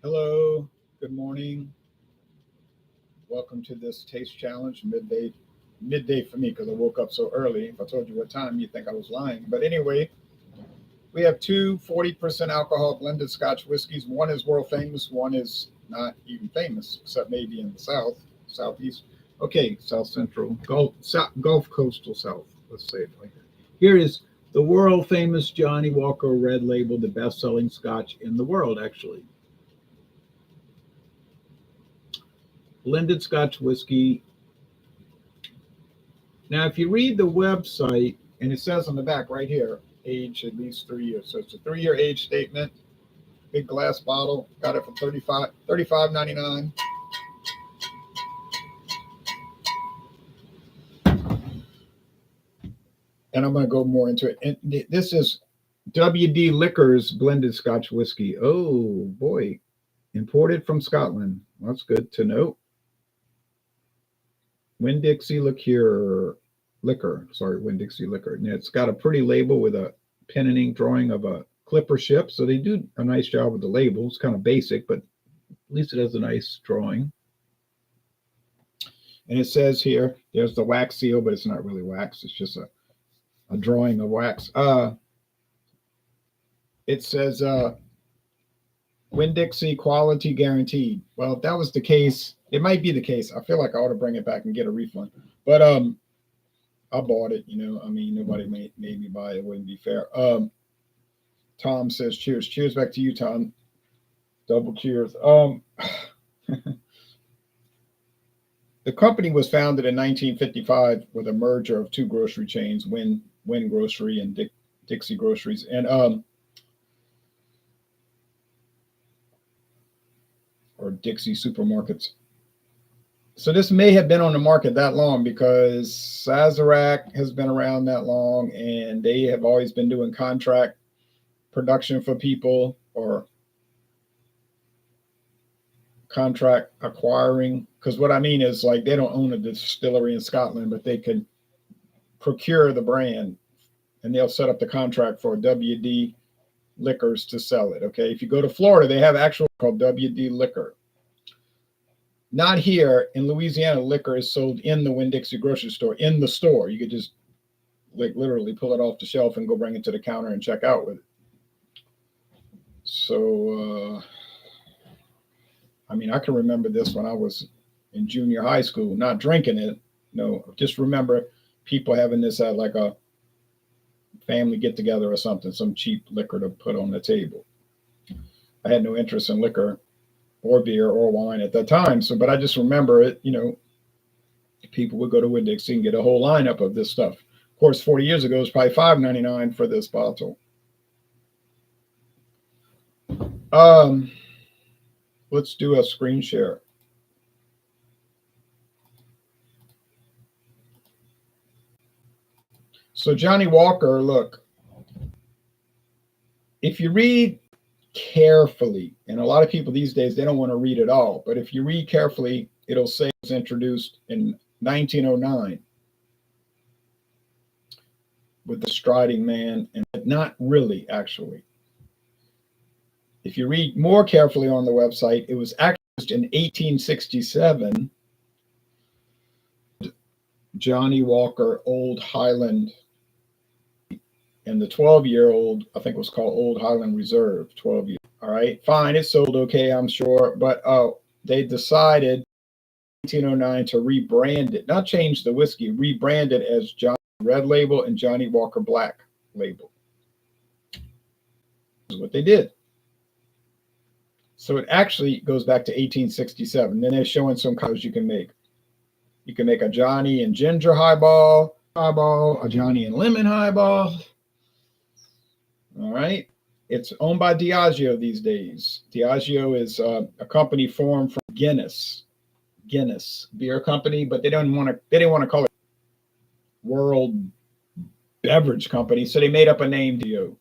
Hello, good morning. Welcome to this taste challenge midday for me because I woke up so early. If I told you what time, you'd think I was lying. But anyway, we have two 40% alcohol blended Scotch whiskeys. One is world famous, one is not even famous, except maybe in the South, Southeast. Okay, South Central, Gulf Coastal South. Let's say it like that. Here is the world famous Johnnie Walker Red Label, the best selling Scotch in the world, actually. Blended Scotch whiskey. Now, if you read the website, and it says on the back right here, age at least 3 years. So it's a 3 year age statement. Big glass bottle. Got it for $35.99. And I'm going to go more into it. And this is WD Liquors blended Scotch whiskey. Oh boy, imported from Scotland. That's good to know. Winn-Dixie Winn-Dixie liquor. And it's got a pretty label with a pen and ink drawing of a clipper ship. So they do a nice job with the label. It's kind of basic, but at least it has a nice drawing. And it says here, there's the wax seal, but it's not really wax. It's just a drawing of wax. It says Winn-Dixie quality guaranteed. Well, if that was the case, it might be the case. I feel like I ought to bring it back and get a refund. But I bought it, I mean, nobody made me buy it. It wouldn't be fair. Tom says cheers. Cheers back to you, Tom. Double cheers. The company was founded in 1955 with a merger of two grocery chains, Winn Grocery and Dixie Groceries. And or Dixie Supermarkets. So this may have been on the market that long because Sazerac has been around that long, and they have always been doing contract production for people or contract acquiring. Because what I mean is, like, they don't own a distillery in Scotland, but they can procure the brand and they'll set up the contract for WD Liquors to sell it. Okay, if you go to Florida, they have actual called WD Liquor. Not here in Louisiana. Liquor is sold in the Winn-Dixie grocery store, in the store. You could just like literally pull it off the shelf and go bring it to the counter and check out with it. So, I mean, I can remember this when I was in junior high school, not drinking it. No, just remember people having this at like a family get together or something, some cheap liquor to put on the table. I had no interest in liquor or beer or wine at that time. So, but I just remember it, people would go to Winn-Dixie and get a whole lineup of this stuff. Of course, 40 years ago, it was probably $5.99 for this bottle. Let's do a screen share. So Johnnie Walker, look, if you read carefully, and a lot of people these days, they don't want to read it all, but if you read carefully, it'll say it was introduced in 1909 with the Striding Man, and not really, actually. If you read more carefully on the website, it was actually in 1867, Johnnie Walker Old Highland, and the 12-year-old, I think it was called Old Highland Reserve, 12 years. All right, fine, it sold okay, I'm sure, but they decided in 1909 to rebrand it, not change the whiskey, rebrand it as Johnnie Red Label and Johnnie Walker Black Label. That's what they did. So it actually goes back to 1867. Then they're showing some colors you can make. You can make a Johnnie and ginger highball, a Johnnie and lemon highball. All right. It's owned by Diageo these days. Diageo is a company formed from Guinness beer company, but they didn't want to call it World Beverage Company, so they made up a name, Diageo.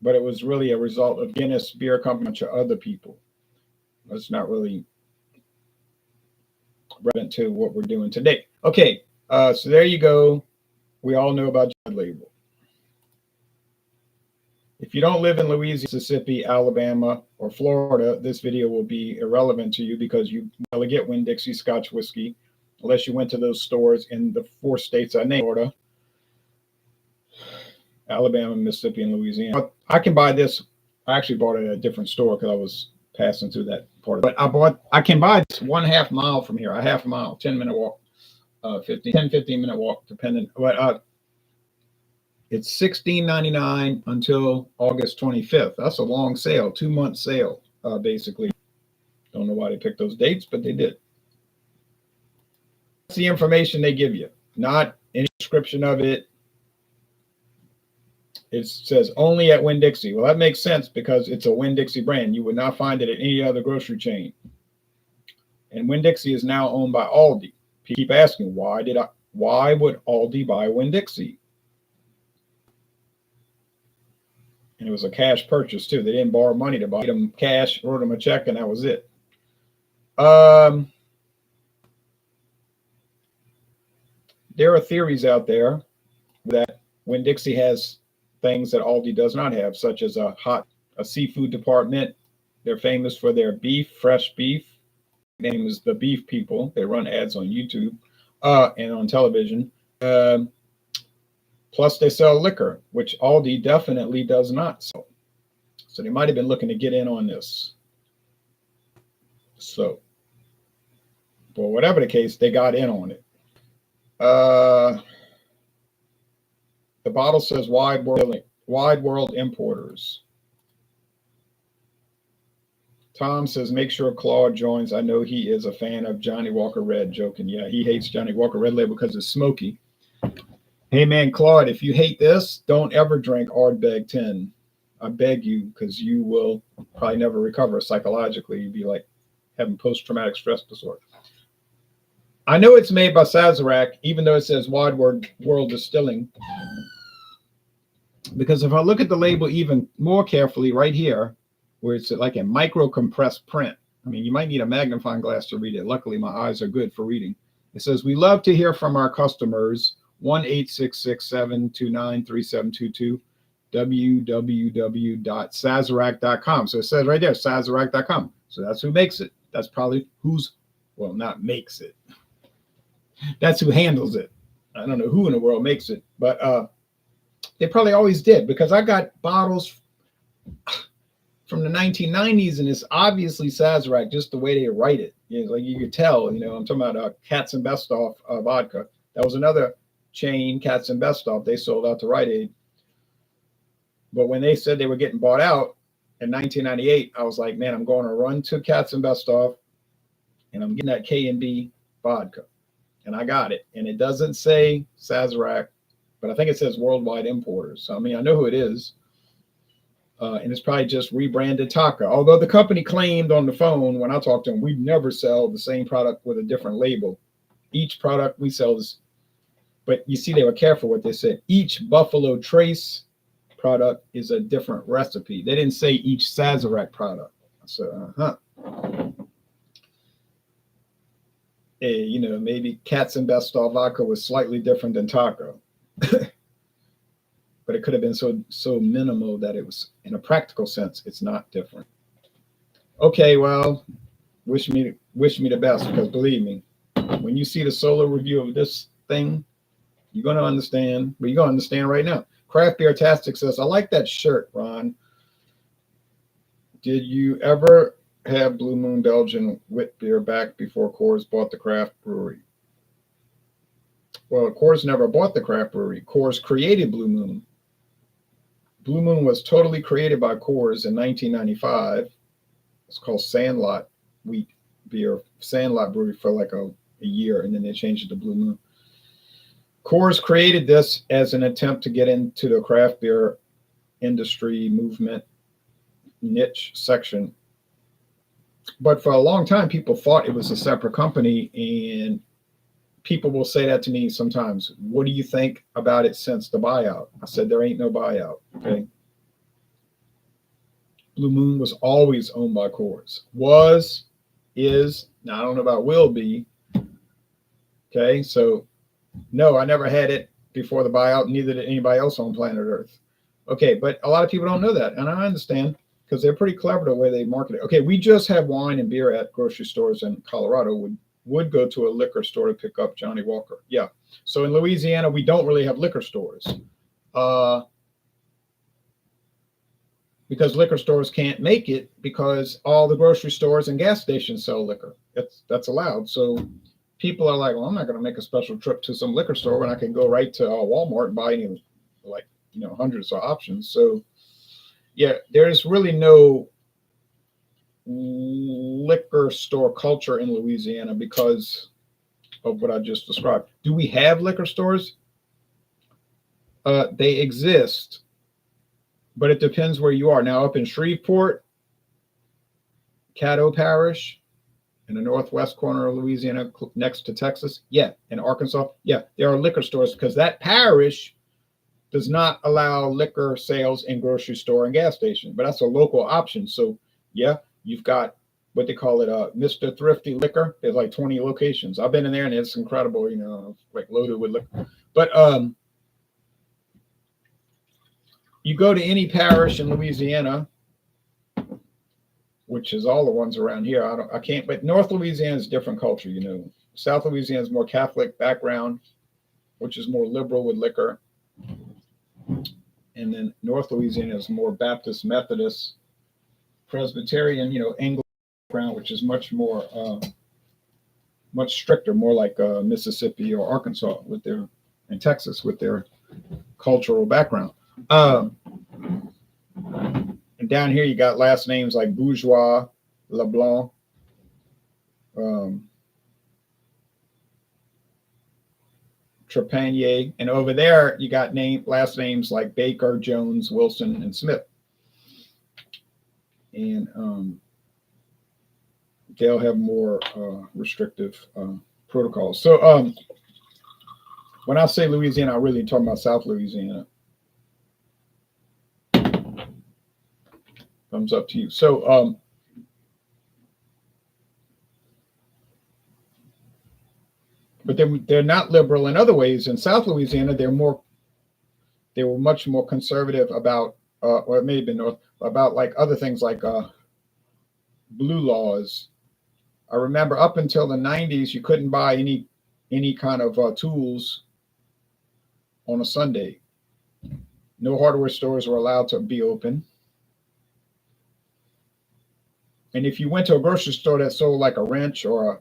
But it was really a result of Guinness beer company to other people. That's not really relevant to what we're doing today. Okay, so there you go. We all know about Red Label. If you don't live in Louisiana, Mississippi, Alabama, or Florida, this video will be irrelevant to you because you will get Winn-Dixie Scotch whiskey unless you went to those stores in the 4 states I named: Florida, Alabama, Mississippi, and Louisiana. But I can buy this. I actually bought it at a different store because I was passing through that part. But I can buy this 1/2 mile from here, a half a mile, 10-minute walk, 15-minute walk, depending. But it's $16.99 until August 25th. That's a long sale, 2-month sale, basically. Don't know why they picked those dates, but they did. That's the information they give you, not any description of it. It says only at Winn-Dixie. Well, that makes sense because it's a Winn-Dixie brand. You would not find it at any other grocery chain. And Winn-Dixie is now owned by Aldi. People keep asking, why would Aldi buy Winn-Dixie? And it was a cash purchase too. They didn't borrow money to buy them cash, wrote them a check, and that was it. There are theories out there that Winn-Dixie has things that Aldi does not have, such as a seafood department. They're famous for their beef, fresh beef. Their name is the Beef People. They run ads on YouTube and on television. Plus, they sell liquor, which Aldi definitely does not sell. So they might have been looking to get in on this. So, but whatever the case, they got in on it. The bottle says Wide World Importers. Tom says, make sure Claude joins. I know he is a fan of Johnnie Walker Red. Joking. Yeah, he hates Johnnie Walker Red Label because it's smoky. Hey, man, Claude, if you hate this, don't ever drink Ardbeg 10. I beg you, because you will probably never recover psychologically. You'd be like having post-traumatic stress disorder. I know it's made by Sazerac, even though it says Wide World Distilling. Because if I look at the label even more carefully right here, where it's like a micro compressed print. I mean, you might need a magnifying glass to read it. Luckily, my eyes are good for reading. It says, we love to hear from our customers. 1-866-729-3722, www.sazerac.com. So it says right there, Sazerac.com. So that's who makes it. That's probably well, not makes it. That's who handles it. I don't know who in the world makes it, but they probably always did, because I got bottles from the 1990s, and it's obviously Sazerac, just the way they write it. You know, like you could tell, I'm talking about Katz and Bestoff vodka. That was another chain, Katz and Bestoff. They sold out to Rite Aid. But when they said they were getting bought out in 1998, I was like, man, I'm going to run to Katz and Bestoff, and I'm getting that K&B vodka. And I got it. And it doesn't say Sazerac, but I think it says Worldwide Importers. So, I mean, I know who it is. And it's probably just rebranded Taka. Although the company claimed on the phone when I talked to them, we'd never sell the same product with a different label. Each product we sell is, but you see, they were careful what they said. Each Buffalo Trace product is a different recipe. They didn't say each Sazerac product. So, hey, maybe Katz and Bestoff vodka was slightly different than Taka. But it could have been so minimal that it was, in a practical sense, it's not different. Okay, well, wish me the best, because believe me, when you see the solo review of this thing, you're going to understand. But you're going to understand right now. Craft Beer Tastic says, I like that shirt, Ron. Did you ever have Blue Moon Belgian wit beer back before Coors bought the craft brewery? Well, Coors never bought the craft brewery. Coors created Blue Moon. Blue Moon was totally created by Coors in 1995. It's called Sandlot Wheat Beer, Sandlot Brewery, for like a year, and then they changed it to Blue Moon. Coors created this as an attempt to get into the craft beer industry movement niche section. But for a long time, people thought it was a separate company, and people will say that to me sometimes. What do you think about it since the buyout? I said, there ain't no buyout. Okay. Blue Moon was always owned by Coors. Was, is, now I don't know about will be. Okay. So no, I never had it before the buyout. Neither did anybody else on planet Earth. Okay, but a lot of people don't know that, and I understand because they're pretty clever the way they market it. Okay, we just have wine and beer at grocery stores in Colorado. Would go to a liquor store to pick up Johnnie Walker. Yeah. So in Louisiana, we don't really have liquor stores because liquor stores can't make it because all the grocery stores and gas stations sell liquor. That's allowed. So people are like, well, I'm not going to make a special trip to some liquor store when I can go right to Walmart and buy any, like, hundreds of options. So yeah, there's really no liquor store culture in Louisiana because of what I just described. Do we have liquor stores? They exist, but it depends where you are. Now, up in Shreveport, Caddo Parish, in the northwest corner of Louisiana, next to Texas, yeah, in Arkansas, yeah, there are liquor stores because that parish does not allow liquor sales in grocery store and gas station, but that's a local option. So yeah, you've got what they call it, Mr. Thrifty Liquor. There's like 20 locations. I've been in there and it's incredible, like loaded with liquor. But you go to any parish in Louisiana, which is all the ones around here. I can't, but North Louisiana is a different culture, South Louisiana is more Catholic background, which is more liberal with liquor. And then North Louisiana is more Baptist, Methodist, Presbyterian, Anglican background, which is much more, much stricter, more like Mississippi or Arkansas and Texas with their cultural background. And down here you got last names like Bourgeois, LeBlanc, Trepanier, and over there you got last names like Baker, Jones, Wilson, and Smith. And they'll have more restrictive protocols. So when I say Louisiana, I'm really talking about South Louisiana. Thumbs up to you. So but they're not liberal in other ways. In South Louisiana, they were much more conservative about, or it may have been North, about like other things like blue laws. I remember up until the 90s, you couldn't buy any kind of tools on a Sunday. No hardware stores were allowed to be open. And if you went to a grocery store that sold like a wrench or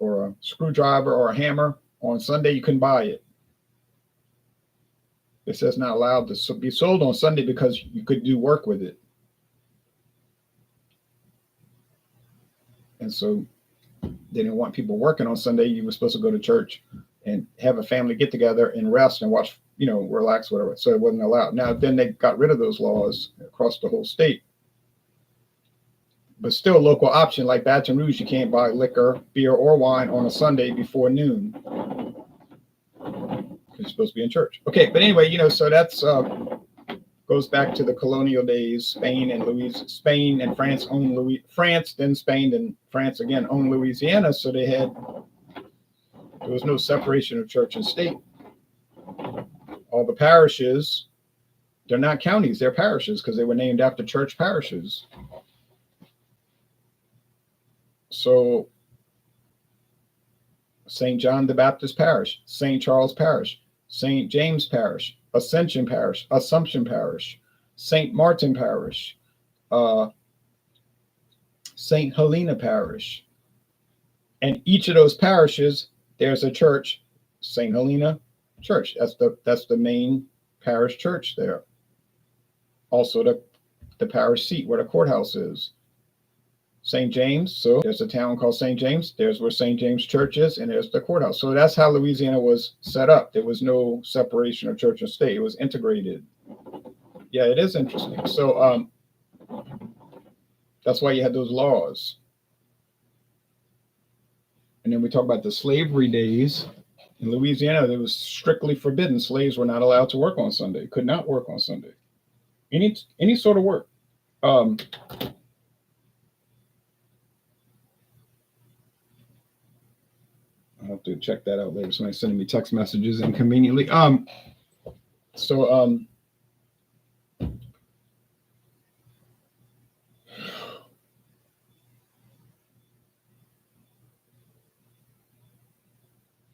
a screwdriver or a hammer on Sunday, you couldn't buy it. It says not allowed to be sold on Sunday because you could do work with it. And so they didn't want people working on Sunday. You were supposed to go to church and have a family get together and rest and watch, relax, whatever. So it wasn't allowed. Now, then they got rid of those laws across the whole state. But still local option, like Baton Rouge, you can't buy liquor, beer, or wine on a Sunday before noon. You're supposed to be in church. Okay, but anyway, so that's goes back to the colonial days. Spain and France owned France, then Spain, then France again owned Louisiana. So there was no separation of church and state. All the parishes, they're not counties, they're parishes because they were named after church parishes. So St. John the Baptist Parish, St. Charles Parish, St. James Parish, Assumption Parish, St. Martin Parish, St. Helena Parish. And each of those parishes, there's a church, St. Helena Church. That's the main parish church there. Also the parish seat where the courthouse is. St. James, so there's a town called St. James. There's where St. James Church is, and there's the courthouse. So that's how Louisiana was set up. There was no separation of church and state. It was integrated. Yeah, it is interesting. So that's why you had those laws. And then we talk about the slavery days. In Louisiana, it was strictly forbidden. Slaves were not allowed to work on Sunday, could not work on Sunday. Any sort of work. I'll have to check that out later. Somebody's sending me text messages inconveniently.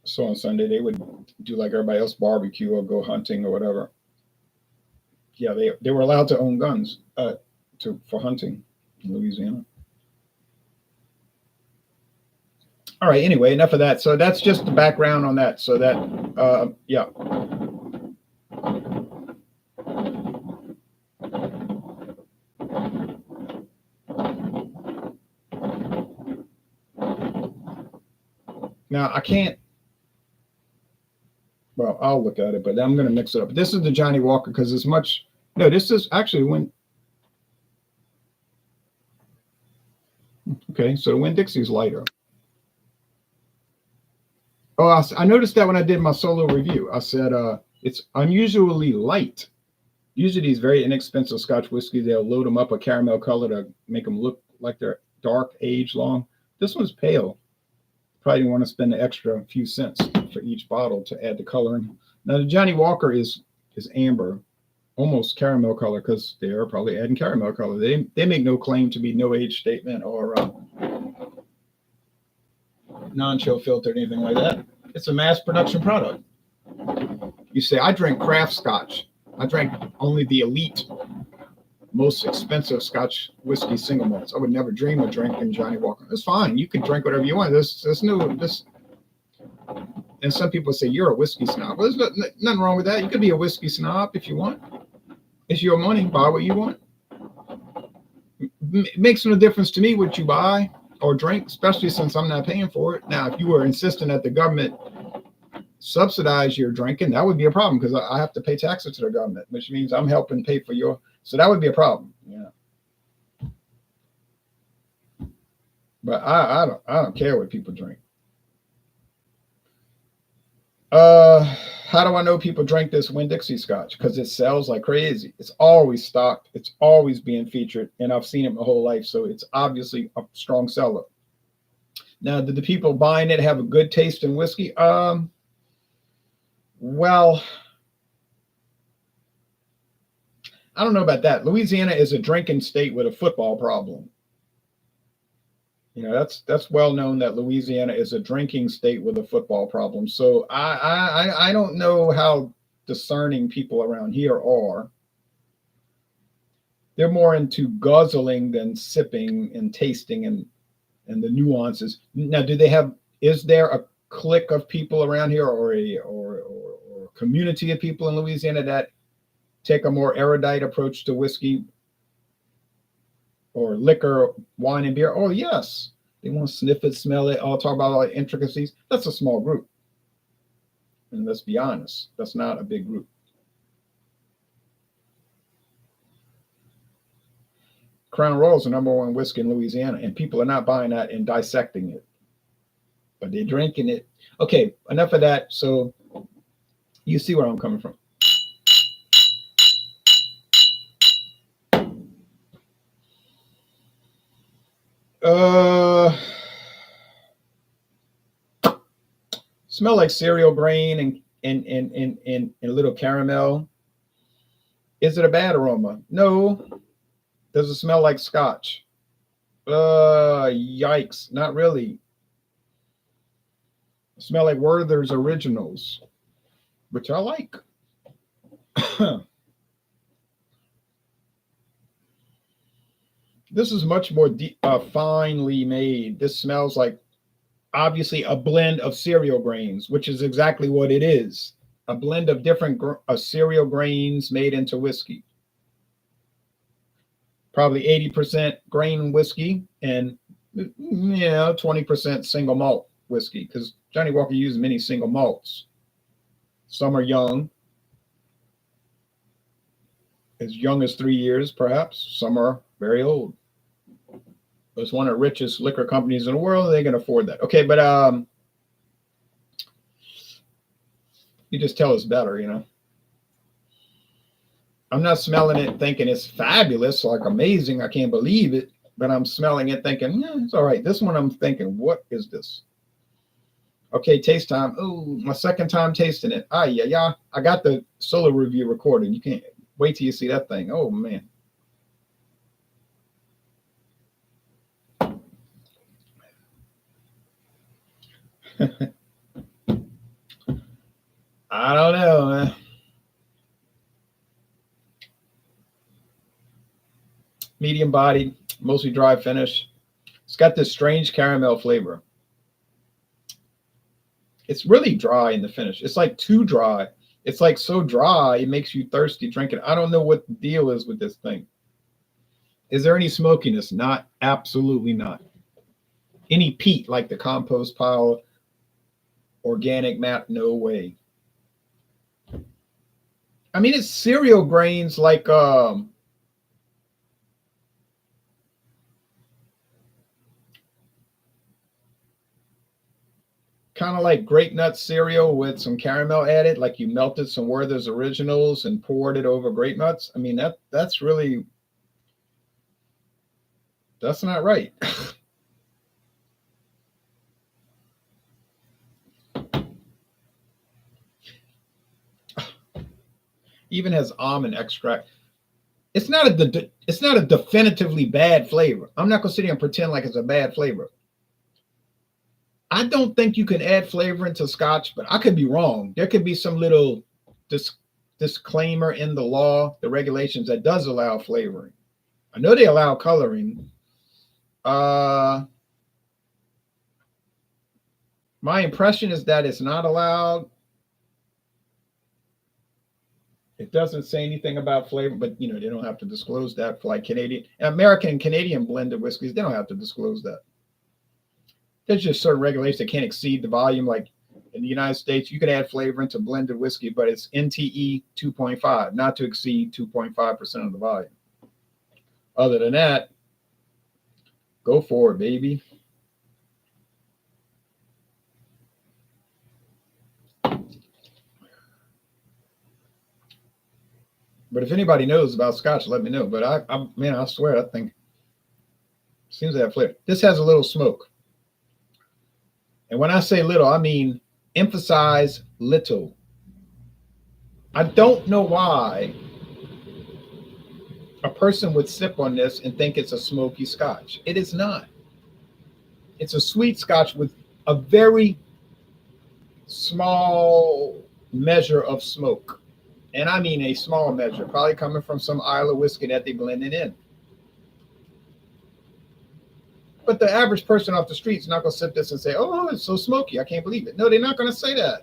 So on Sunday they would do like everybody else, barbecue or go hunting or whatever. Yeah, they were allowed to own guns for hunting in Louisiana. All right. Anyway, enough of that. So that's just the background on that. So that yeah. Now I can't. Well, I'll look at it, but I'm going to mix it up. This is the Johnnie Walker because it's much. No, this is actually when. Okay, so the Winn-Dixie is lighter. Oh, I noticed that when I did my solo review. I said it's unusually light. Usually these very inexpensive Scotch whiskey, they'll load them up a caramel color to make them look like they're dark, age long. This one's pale. Probably didn't want to spend the extra few cents for each bottle to add the coloring. Now the Johnnie Walker is amber, almost caramel color because they are probably adding caramel color. They make no claim to be no age statement or non-chill filter or anything like that. It's a mass production product. You say, I drink craft Scotch. I drank only the elite, most expensive Scotch whiskey single malts. I would never dream of drinking Johnnie Walker. It's fine. You can drink whatever you want. There's no this. And some people say you're a whiskey snob. Well, there's nothing wrong with that. You could be a whiskey snob if you want. It's your money. Buy what you want. It makes no difference to me what you buy or drink, especially since I'm not paying for it. Now, if you were insisting that the government subsidize your drinking, that would be a problem because I have to pay taxes to the government, which means I'm helping pay for your. So that would be a problem. Yeah. But I don't care what people drink. How do I know people drink this Winn-Dixie Scotch? Because it sells like crazy. It's always stocked. It's always being featured, and I've seen it my whole life. So it's obviously a strong seller. Now, did the people buying it have a good taste in whiskey? Well, I don't know about that. Louisiana is a drinking state with a football problem. You know, that's well known that Louisiana is a drinking state with a football problem. So I don't know how discerning people around here are. They're more into guzzling than sipping and tasting and the nuances. Now, is there a clique of people around here or a community of people in Louisiana that take a more erudite approach to whiskey or liquor, wine, and beer? Oh, yes. They want to sniff it, smell it, all talk about all the intricacies. That's a small group. And let's be honest, that's not a big group. Crown Royal is the #1 whiskey in Louisiana, and people are not buying that and dissecting it, but they're drinking it. Okay, enough of that. So you see where I'm coming from. Smell like cereal grain and a little caramel. Is it a bad aroma? No. Does it smell like Scotch? Yikes, not really. It smell like Werther's Originals, which I like. This is much more finely made. This smells like obviously a blend of cereal grains, which is exactly what it is. A blend of different cereal grains made into whiskey. Probably 80% grain whiskey and 20% single malt whiskey, because Johnnie Walker uses many single malts. Some are young, as young as 3 years, perhaps. Some are very old. It's one of the richest liquor companies in the world. They can afford that. Okay, but you just tell us better, you know. I'm not smelling it thinking it's fabulous, like amazing. I can't believe it. But I'm smelling it thinking, yeah, it's all right. This one I'm thinking, what is this? Okay, taste time. Oh, my second time tasting it. Yeah. I got the solo review recorded. You can't wait till you see that thing. Oh, man. I don't know, man. Medium bodied, mostly dry finish. It's got this strange caramel flavor. It's really dry in the finish. It's like too dry. It's like so dry, it makes you thirsty drinking. I don't know what the deal is with this thing. Is there any smokiness? Not, absolutely not. Any peat like the compost pile, organic mat? No way. I mean, it's cereal grains like kind of like grape nut cereal with some caramel added, like you melted some Werther's Originals and poured it over grape nuts. I mean, that's really, that's not right. Even has almond extract. It's not a definitively bad flavor. I'm not gonna sit here and pretend like it's a bad flavor. I don't think you can add flavor into scotch, but I could be wrong. There could be some little disclaimer in the law, the regulations that does allow flavoring. I know they allow coloring. My impression is that it's not allowed. It doesn't say anything about flavor, but you know, they don't have to disclose that for like Canadian, American and Canadian blended whiskeys. They don't have to disclose that. There's just certain regulations that can't exceed the volume. Like in the United States, you can add flavor into blended whiskey, but it's NTE 2.5, not to exceed 2.5% of the volume. Other than that, go for it, baby. But if anybody knows about scotch, let me know. But I swear, I think seems to have flavor. This has a little smoke. And when I say little, I mean emphasize little. I don't know why a person would sip on this and think it's a smoky scotch. It is not. It's a sweet scotch with a very small measure of smoke. And I mean a small measure, probably coming from some Isle of whiskey that they blended in. But the average person off the street is not going to sip this and say, oh, it's so smoky, I can't believe it. No, they're not going to say that.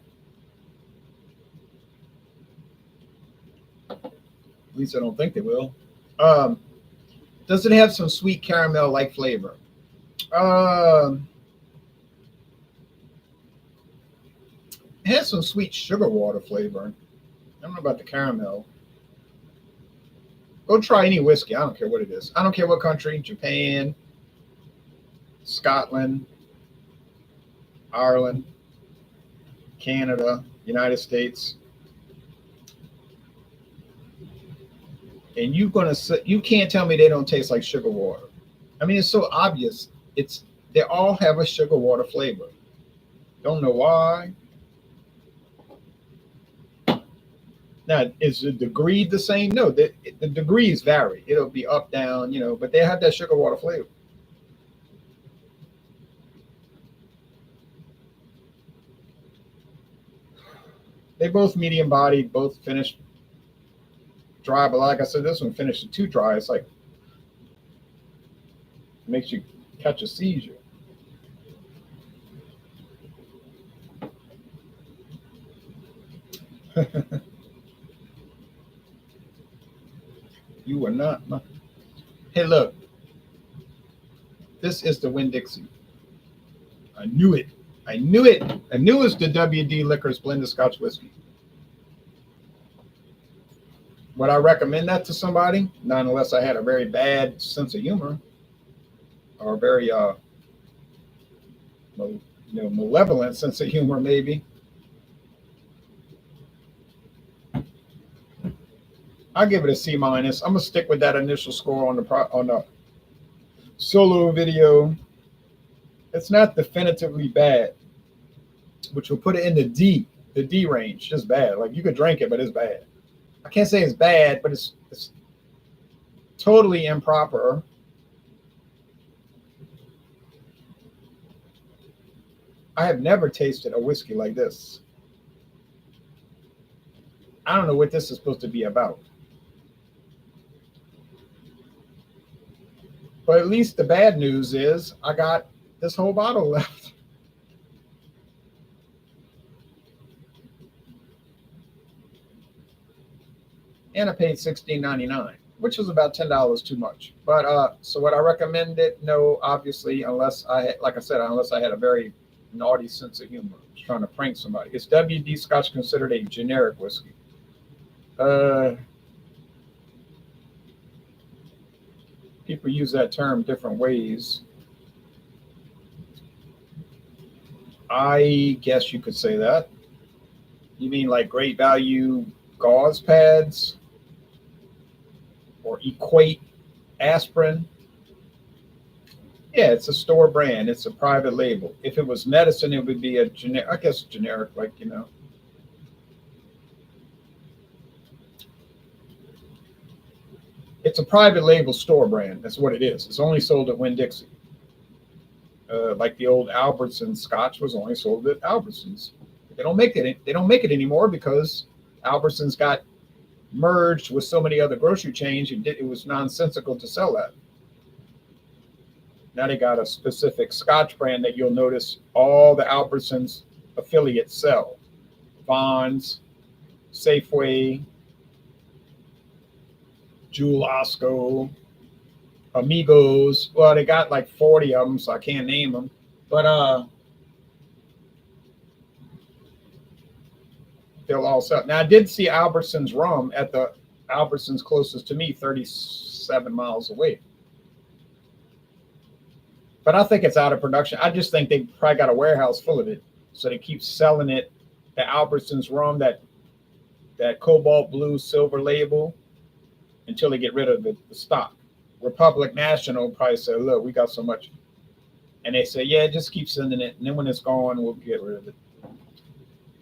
At least I don't think they will. Does it have some sweet caramel-like flavor? It has some sweet sugar water flavor. I don't know about the caramel. Go try any whiskey. I don't care what it is. I don't care what country. Japan, Scotland, Ireland, Canada, United States. And you can't tell me they don't taste like sugar water. I mean, it's so obvious. They all have a sugar water flavor. Don't know why. Now, is the degree the same? No, the degrees vary. It'll be up, down, you know, but they have that sugar water flavor. They both medium bodied, both finished dry, but like I said, this one finished too dry. It's like it makes you catch a seizure. You are not. Hey, look. This is the Winn-Dixie. I knew it. I knew it. I knew it was the WD Liquors blended Scotch whiskey. Would I recommend that to somebody? Not unless I had a very bad sense of humor or a very malevolent sense of humor, maybe. I'll give it a C-. I'm gonna stick with that initial score on the solo video. It's not definitively bad, which will put it in the D range. Just bad. Like you could drink it, but it's bad. I can't say it's bad, but it's totally improper. I have never tasted a whiskey like this. I don't know what this is supposed to be about. But at least the bad news is I got this whole bottle left. And I paid $16.99, which was about $10 too much. But so would I recommend it? No, obviously, unless like I said, unless I had a very naughty sense of humor, I was trying to prank somebody. Is WD Scotch considered a generic whiskey? People use that term different ways. I guess you could say that. You mean like Great Value gauze pads or Equate aspirin? Yeah, it's a store brand. It's a private label. If it was medicine, it would be a generic. I guess generic, like It's a private label store brand. That's what it is. It's only sold at Winn-Dixie. Like the old Albertsons Scotch was only sold at Albertsons. They don't make it. They don't make it anymore because Albertsons got merged with so many other grocery chains. It was nonsensical to sell that. Now they got a specific Scotch brand that you'll notice all the Albertsons affiliates sell. Vons, Safeway, Jewel Osco, Amigos. Well, they got like 40 of them, so I can't name them. But they'll all sell. Now I did see Albertsons rum at the Albertsons closest to me, 37 miles away. But I think it's out of production. I just think they probably got a warehouse full of it, so they keep selling it. The Albertsons rum, that cobalt blue silver label, until they get rid of the stock. Republic National probably said, look, we got so much. And they say, yeah, just keep sending it. And then when it's gone, we'll get rid of it.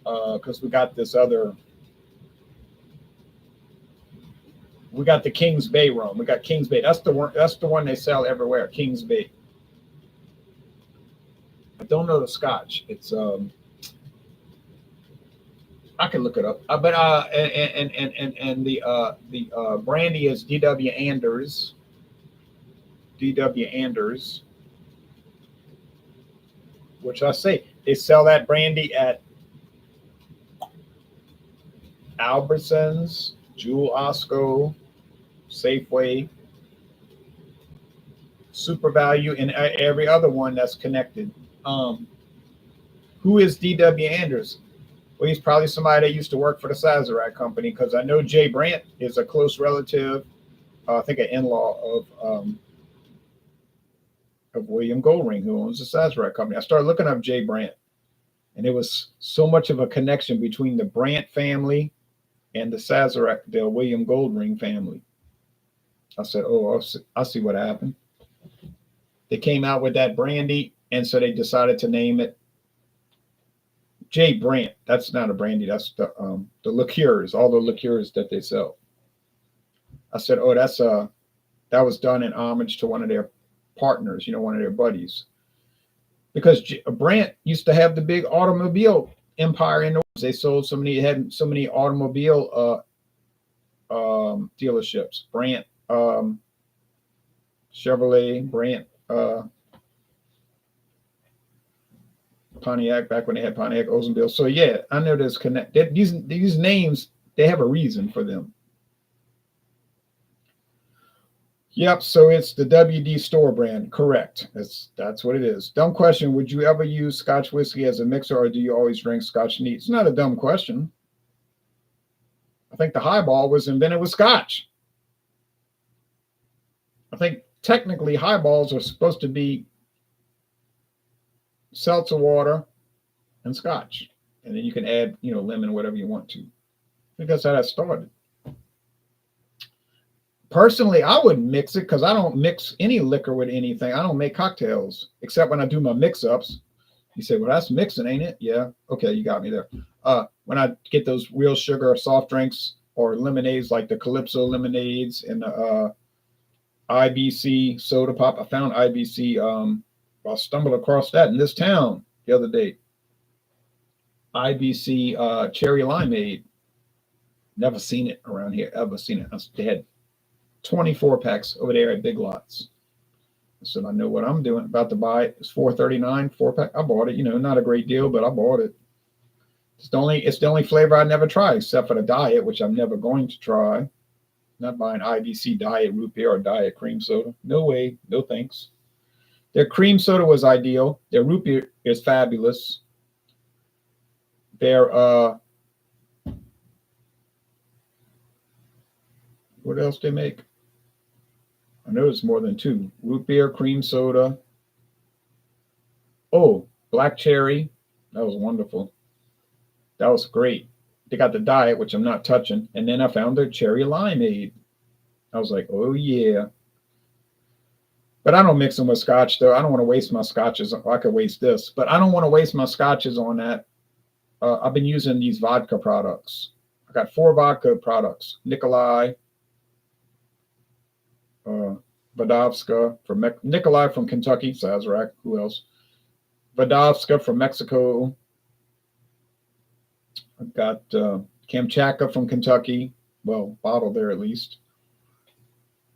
Because we got this other, we got the Kings Bay rum. We got Kings Bay. That's the one they sell everywhere, Kings Bay. I don't know the Scotch. It's I can look it up. But the brandy is D.W. Anders. D.W. Anders, which I say they sell that brandy at Albertsons, Jewel Osco, Safeway, Super Value, and every other one that's connected. Who is D.W. Anders? Well, he's probably somebody that used to work for the Sazerac company, because I know Jay Brandt is a close relative, I think an in-law of William Goldring, who owns the Sazerac company. I started looking up Jay Brandt, and there was so much of a connection between the Brandt family and the Sazerac, the William Goldring family. I said, oh, I see what happened. They came out with that brandy, and so they decided to name it Jay Brandt. That's not a brandy. That's the liqueurs, all the liqueurs that they sell. I said, oh, that was done in homage to one of their partners, one of their buddies. Because Brandt used to have the big automobile empire in the world. They sold had so many automobile dealerships. Brandt, Chevrolet, Brandt, Pontiac, back when they had Pontiac, Oldsmobile. So yeah, I know there's these names, they have a reason for them. Yep, so it's the WD store brand. Correct. That's what it is. Dumb question. Would you ever use Scotch whiskey as a mixer, or do you always drink Scotch neat? It's not a dumb question. I think the highball was invented with Scotch. I think technically highballs are supposed to be seltzer water and Scotch. And then you can add, lemon, whatever you want to. I think that's how that started. Personally, I wouldn't mix it because I don't mix any liquor with anything. I don't make cocktails except when I do my mix-ups. You say, well, that's mixing, ain't it? Yeah. Okay, you got me there. When I get those real sugar soft drinks or lemonades like the Calypso lemonades and the IBC soda pop. I found IBC. I stumbled across that in this town the other day. IBC cherry limeade. Never seen it around here, ever seen it. They had 24 packs over there at Big Lots. I said, I know what I'm doing. About to buy it. It's $4.39, 4-pack. I bought it. You know, not a great deal, but I bought it. It's the only flavor I never try, except for the diet, which I'm never going to try. Not buying IBC diet root beer or diet cream soda. No way. No thanks. Their cream soda was ideal. Their root beer is fabulous. Their what else they make? I know it's more than two. Root beer, cream soda. Oh, black cherry. That was wonderful. That was great. They got the diet, which I'm not touching. And then I found their cherry limeade. I was like, oh, yeah. But I don't mix them with scotch, though. I don't want to waste my scotches. I could waste this. But I don't want to waste my scotches on that. I've been using these vodka products. I got 4 vodka products. Nikolai, Vodovska from Nikolai from Kentucky, Sazerac. Who else? Vodovska from Mexico. I've got Kamchatka from Kentucky. Well, bottled there at least.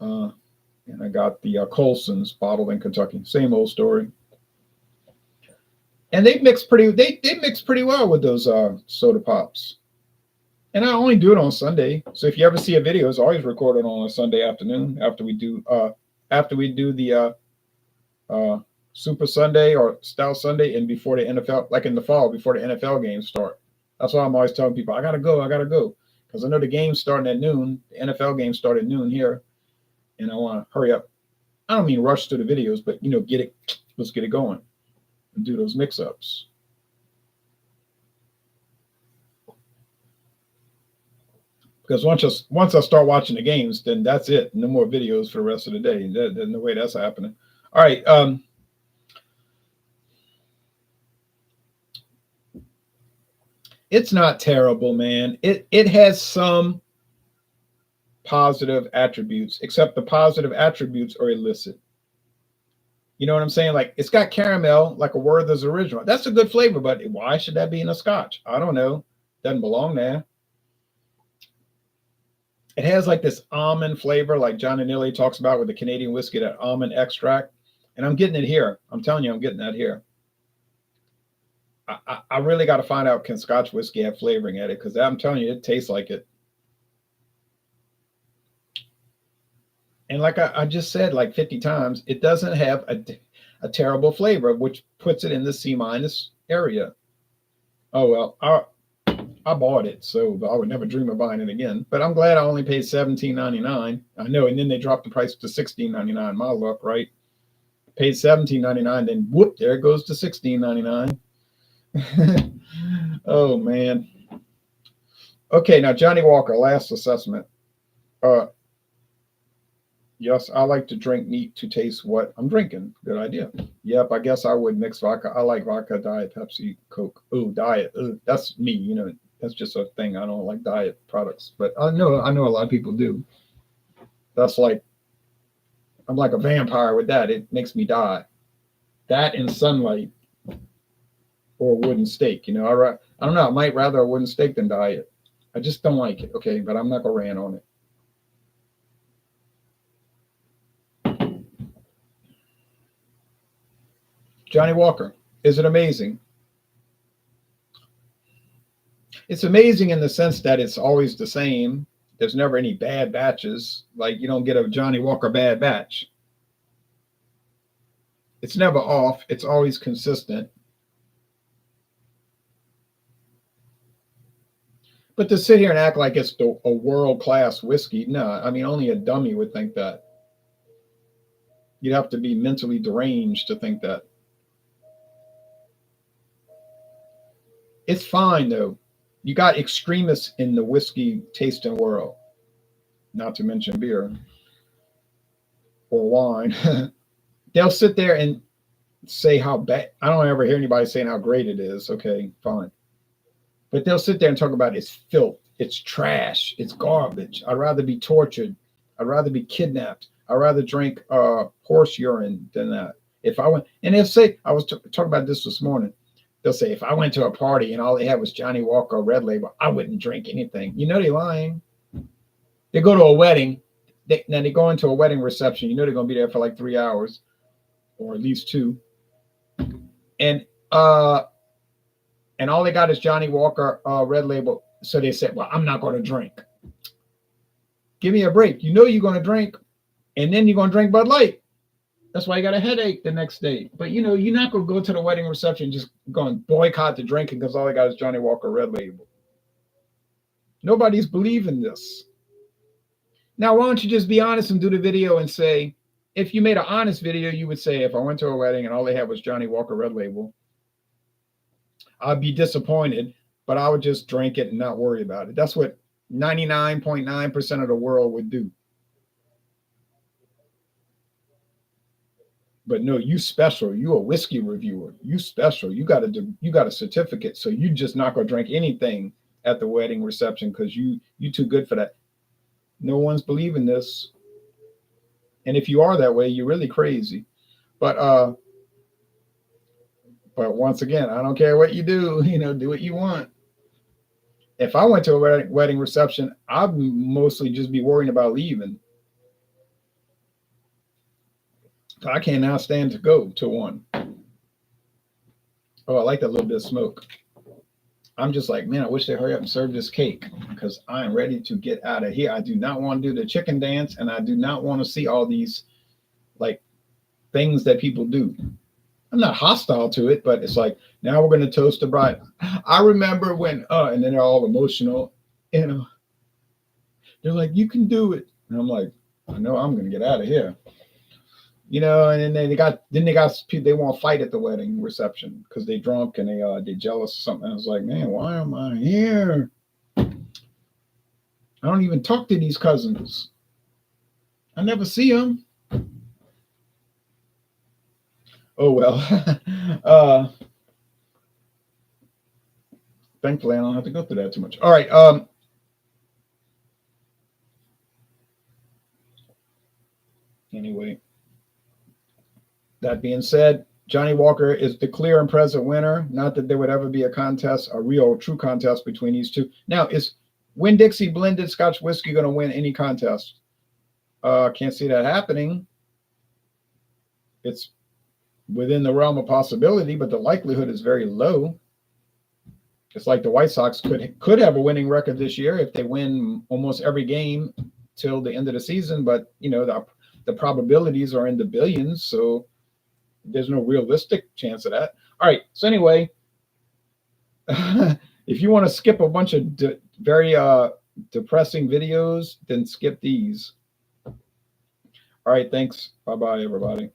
And I got the Colson's bottled in Kentucky. Same old story. And they mix pretty. They mix pretty well with those soda pops. And I only do it on Sunday. So if you ever see a video, it's always recorded on a Sunday afternoon after we do the Super Sunday or Stout Sunday, and before the NFL, like in the fall, before the NFL games start. That's why I'm always telling people, I gotta go, because I know the game's starting at noon. The NFL game started at noon here, and I want to hurry up. I don't mean rush through the videos, but let's get it going and do those mix-ups. Because once I start watching the games, then that's it. No more videos for the rest of the day. There's no way that's happening. All right. It's not terrible, man. It has some positive attributes, except the positive attributes are illicit. You know what I'm saying? Like, it's got caramel, like a Werther's Original. That's a good flavor, but why should that be in a scotch? I don't know. Doesn't belong there. It has like this almond flavor, like John Anilli talks about with the Canadian whiskey, that almond extract. And I'm getting it here. I'm telling you, I'm getting that here. I really got to find out, can Scotch whiskey have flavoring at it? Because I'm telling you, it tastes like it. And like I just said like 50 times, it doesn't have a terrible flavor, which puts it in the C- area. Oh, well, I bought it, so I would never dream of buying it again. But I'm glad I only paid $17.99. I know, and then they dropped the price to $16.99. My luck, right? Paid $17.99, then whoop, there it goes to $16.99. Oh, man. Okay, now Johnnie Walker, last assessment. Yes, I like to drink neat to taste what I'm drinking. Good idea. Yep, I guess I would mix vodka. I like vodka, diet, Pepsi, Coke. Ooh, diet. Ooh, that's me, you know. That's just a thing. I don't like diet products, but I know a lot of people do. That's like, I'm like a vampire with that. It makes me die. That and sunlight or wooden steak. You know, I don't know. I might rather a wooden steak than diet. I just don't like it. Okay, but I'm not gonna rant on it. Johnnie Walker. Is it amazing? It's amazing in the sense that it's always the same. There's never any bad batches. Like, you don't get a Johnnie Walker bad batch. It's never off. It's always consistent. But to sit here and act like it's a world-class whiskey, no, I mean, only a dummy would think that. You'd have to be mentally deranged to think that. It's fine, though. You got extremists in the whiskey tasting world, not to mention beer or wine. They'll sit there and say how bad. I don't ever hear anybody saying how great it is. Okay, fine. But they'll sit there and talk about it's filth, it's trash, it's garbage. I'd rather be tortured. I'd rather be kidnapped. I'd rather drink horse urine than that. If I went, and if say, I was talking about this morning, They'll say, if I went to a party and all they had was Johnnie Walker Red Label, I wouldn't drink anything. You know they're lying. They go to a wedding. Now they go into a wedding reception. You know they're going to be there for like 3 hours or at least 2. And all they got is Johnnie Walker Red Label. So they said, well, I'm not going to drink. Give me a break. You know you're going to drink, and then you're going to drink Bud Light. That's why you got a headache the next day. But, you know, you're not going to go to the wedding reception just going to boycott the drinking because all they got is Johnnie Walker Red Label. Nobody's believing this. Now, why don't you just be honest and do the video and say, if you made an honest video, you would say, if I went to a wedding and all they had was Johnnie Walker Red Label, I'd be disappointed, but I would just drink it and not worry about it. That's what 99.9% of the world would do. But no, you special. You a whiskey reviewer. You special. You got a certificate. So you just not gonna drink anything at the wedding reception because you too good for that. No one's believing this. And if you are that way, you're really crazy. But once again, I don't care what you do. You know, do what you want. If I went to a wedding reception, I'd mostly just be worrying about leaving. I can't now stand to go to one. Oh, I like that little bit of smoke. I'm just like, man, I wish they'd hurry up and serve this cake because I'm ready to get out of here. I do not want to do the chicken dance, and I do not want to see all these like things that people do. I'm not hostile to it, but it's like, now we're going to toast the bride. I remember when, and then they're all emotional, you know, they're like, you can do it. And I'm like, I know I'm going to get out of here. You know, and then they got people, they want to fight at the wedding reception because they drunk and they jealous or something. I was like, man, why am I here? I don't even talk to these cousins. I never see them. Oh, well. Thankfully, I don't have to go through that too much. All right. Anyway. That being said, Johnnie Walker is the clear and present winner. Not that there would ever be a contest, a real true contest between these two. Now, is Winn-Dixie blended Scotch whiskey going to win any contest? Can't see that happening. It's within the realm of possibility, but the likelihood is very low. It's like the White Sox could have a winning record this year if they win almost every game till the end of the season, but you know the probabilities are in the billions, so there's no realistic chance of that. All right. So anyway, if you want to skip a bunch of very depressing videos, then skip these. All right. Thanks. Bye-bye, everybody.